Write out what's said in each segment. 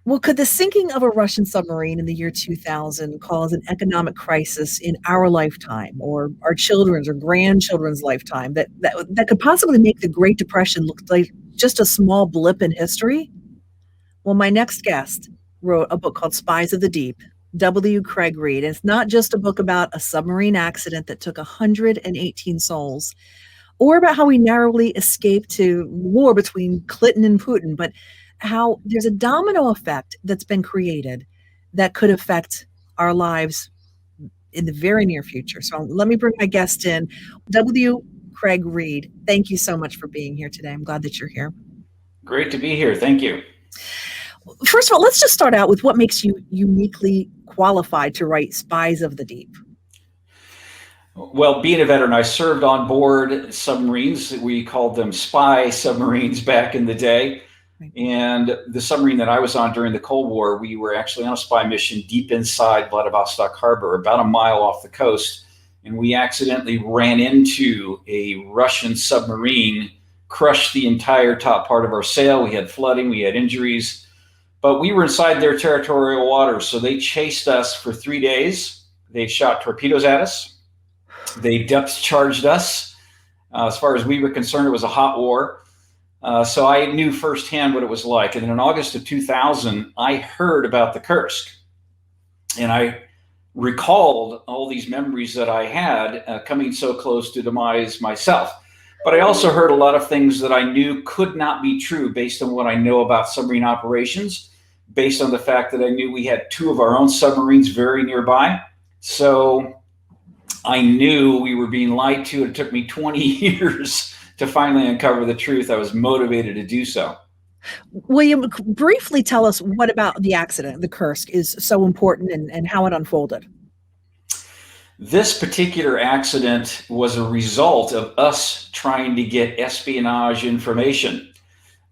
Well, could the sinking of a Russian submarine in the year 2000 cause an economic crisis in our lifetime or our children's or grandchildren's lifetime that could possibly make the Great Depression look like just a small blip in history? Well, my next guest wrote a book called Spies of the Deep, W. Craig Reed. And it's not just a book about a submarine accident that took 118 souls or about how we narrowly escaped to war between Clinton and Putin, but how there's a domino effect that's been created that could affect our lives in the very near future. So let me bring my guest in. W. Craig Reed, thank you so much for being here today. I'm glad that you're here. Great to be here. Thank you. First of all, let's just start out with what makes you uniquely qualified to write Spies of the Deep. Well, being a veteran, I served on board submarines. We called them spy submarines back in the day. And the submarine that I was on during the Cold War, we were actually on a spy mission deep inside Vladivostok Harbor, about a mile off the coast. And we accidentally ran into a Russian submarine, crushed the entire top part of our sail. We had flooding, we had injuries, but we were inside their territorial waters. So they chased us for 3 days. They shot torpedoes at us. They depth charged us. As far as we were concerned, it was a hot war. So I knew firsthand what it was like. And in August of 2000, I heard about the Kursk. And I recalled all these memories that I had coming so close to demise myself. But I also heard a lot of things that I knew could not be true based on what I know about submarine operations, based on the fact that I knew we had 2 of our own submarines very nearby. So I knew we were being lied to. It took me 20 years to finally uncover the truth. I was motivated to do so. William, briefly tell us what about the accident, the Kursk, is so important and how it unfolded. This particular accident was a result of us trying to get espionage information.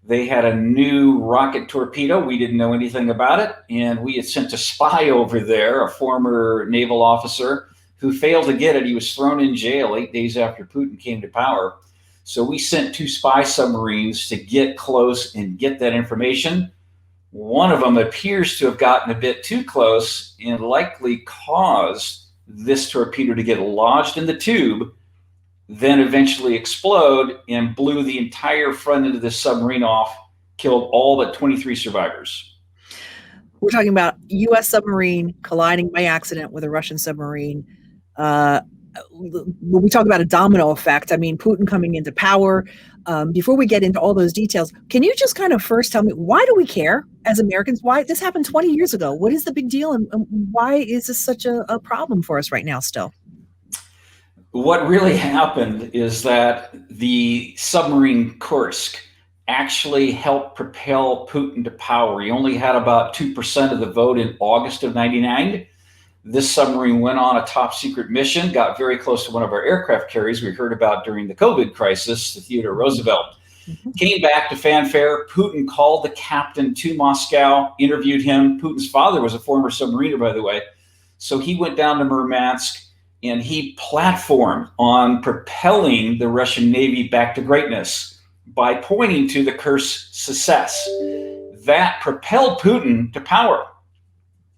They had a new rocket torpedo. We didn't know anything about it. And we had sent a spy over there, a former naval officer, who failed to get it. He was thrown in jail 8 days after Putin came to power. So we sent 2 spy submarines to get close and get that information. One of them appears to have gotten a bit too close and likely caused this torpedo to get lodged in the tube, then eventually explode and blew the entire front end of the submarine off, killed all but 23 survivors. We're talking about U.S. submarine colliding by accident with a Russian submarine. When we talk about a domino effect, I mean, Putin coming into power. Before we get into all those details, can you just kind of first tell me, why do we care as Americans? Why this happened 20 years ago? What is the big deal? And why is this such a problem for us right now still? What really happened is that the submarine Kursk actually helped propel Putin to power. He only had about 2% of the vote in August of 99. This submarine went on a top secret mission, got very close to one of our aircraft carriers we heard about during the COVID crisis, the Theodore Roosevelt. Came back to fanfare. Putin called the captain to Moscow, interviewed him. Putin's father was a former submariner, by the way. So he went down to Murmansk and he platformed on propelling the Russian Navy back to greatness by pointing to the Kursk's success. That propelled Putin to power.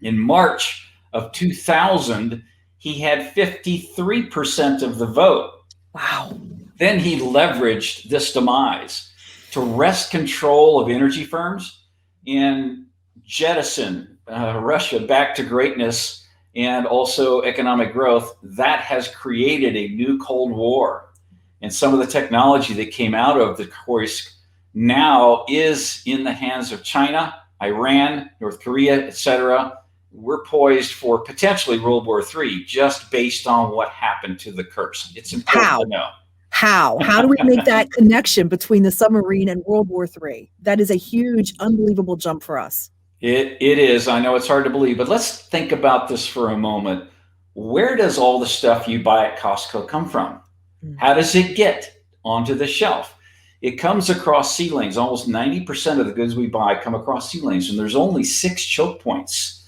In March of 2000, he had 53% of the vote. Wow. Then he leveraged this demise to wrest control of energy firms and jettison Russia back to greatness and also economic growth. That has created a new Cold War. And some of the technology that came out of the Kursk now is in the hands of China, Iran, North Korea, etc. We're poised for potentially World War III just based on what happened to the Kursk. It's important to know. How do we make that connection between the submarine and World War III? That is a huge, unbelievable jump for us. It is. I know it's hard to believe, but let's think about this for a moment. Where does all the stuff you buy at Costco come from? How does it get onto the shelf? It comes across sea lanes. Almost 90% of the goods we buy come across sea lanes, and there's only 6 choke points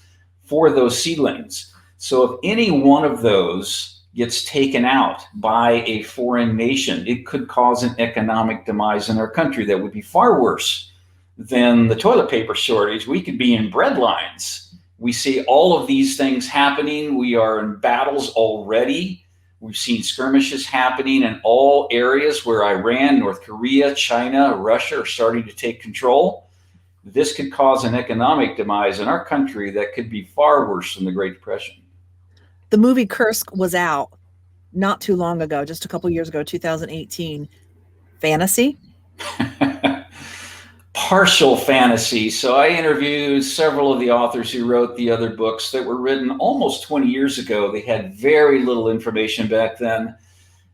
for those sea lanes. So if any one of those gets taken out by a foreign nation, it could cause an economic demise in our country that would be far worse than the toilet paper shortage. We could be in bread lines. We see all of these things happening. We are in battles already. We've seen skirmishes happening in all areas where Iran, North Korea, China, Russia are starting to take control. This could cause an economic demise in our country that could be far worse than the Great Depression. The movie Kursk was out not too long ago, just a couple years ago, 2018. Fantasy? Partial fantasy. So I interviewed several of the authors who wrote the other books that were written almost 20 years ago. They had very little information back then.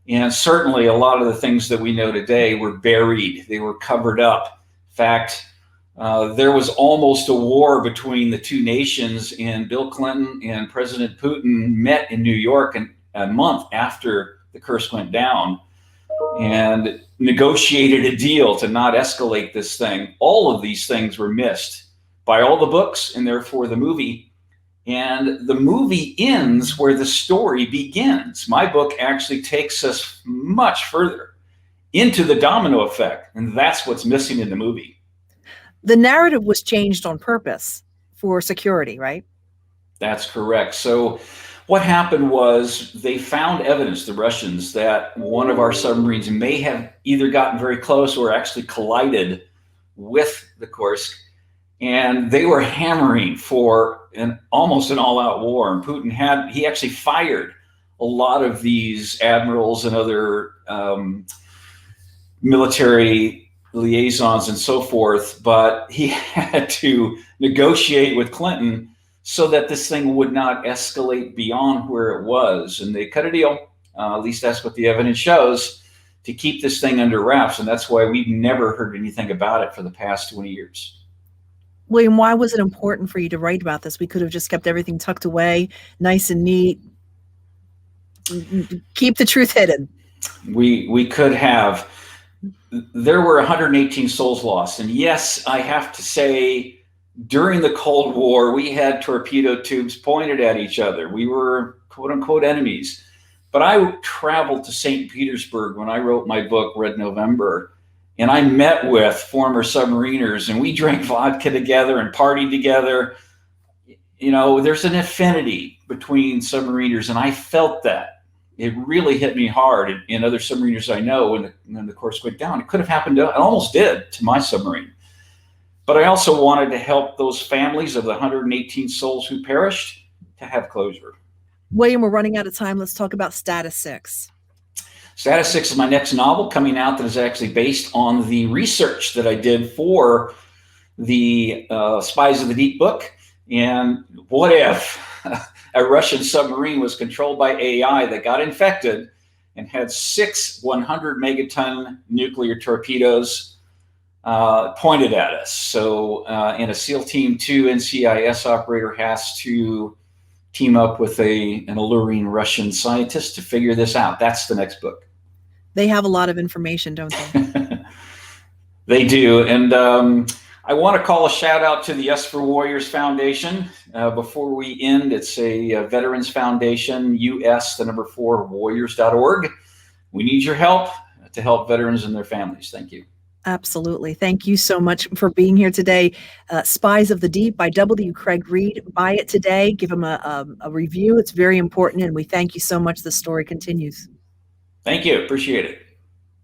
And certainly a lot of the things that we know today were buried. They were covered up. In fact, there was almost a war between the two nations, and Bill Clinton and President Putin met in New York a month after the Kursk went down and negotiated a deal to not escalate this thing. All of these things were missed by all the books and therefore the movie. And the movie ends where the story begins. My book actually takes us much further into the domino effect, and that's what's missing in the movie. The narrative was changed on purpose for security, right? That's correct. So what happened was they found evidence, the Russians, that one of our submarines may have either gotten very close or actually collided with the Kursk, and they were hammering for almost an all-out war. And Putin he actually fired a lot of these admirals and other military liaisons and so forth, but he had to negotiate with Clinton so that this thing would not escalate beyond where it was. And they cut a deal, at least that's what the evidence shows, to keep this thing under wraps. And that's why we've never heard anything about it for the past 20 years. William, why was it important for you to write about this? We could have just kept everything tucked away, nice and neat. Keep the truth hidden. We could have. There were 118 souls lost. And yes, I have to say, during the Cold War, we had torpedo tubes pointed at each other. We were quote unquote enemies. But I traveled to St. Petersburg when I wrote my book, Red November, and I met with former submariners, and we drank vodka together and partied together. You know, there's an affinity between submariners, and I felt that. It really hit me hard. And other submariners I know, when the Kursk went down, it could have happened it almost did to my submarine. But I also wanted to help those families of the 118 souls who perished to have closure. William, we're running out of time. Let's talk about Status 6. Status 6 is my next novel coming out that is actually based on the research that I did for the Spies of the Deep book. And what if a Russian submarine was controlled by AI that got infected and had 6 100 megaton nuclear torpedoes pointed at us? So in a SEAL Team 2 NCIS operator has to team up with an alluring Russian scientist to figure this out. That's the next book. They have a lot of information, don't they? They do. And I want to call a shout out to the Yes for Warriors Foundation. Before we end, it's a Veterans Foundation, US, the number 4, warriors.org. We need your help to help veterans and their families. Thank you. Absolutely. Thank you so much for being here today. Spies of the Deep by W. Craig Reed. Buy it today. Give him a review. It's very important. And we thank you so much. The story continues. Thank you. Appreciate it.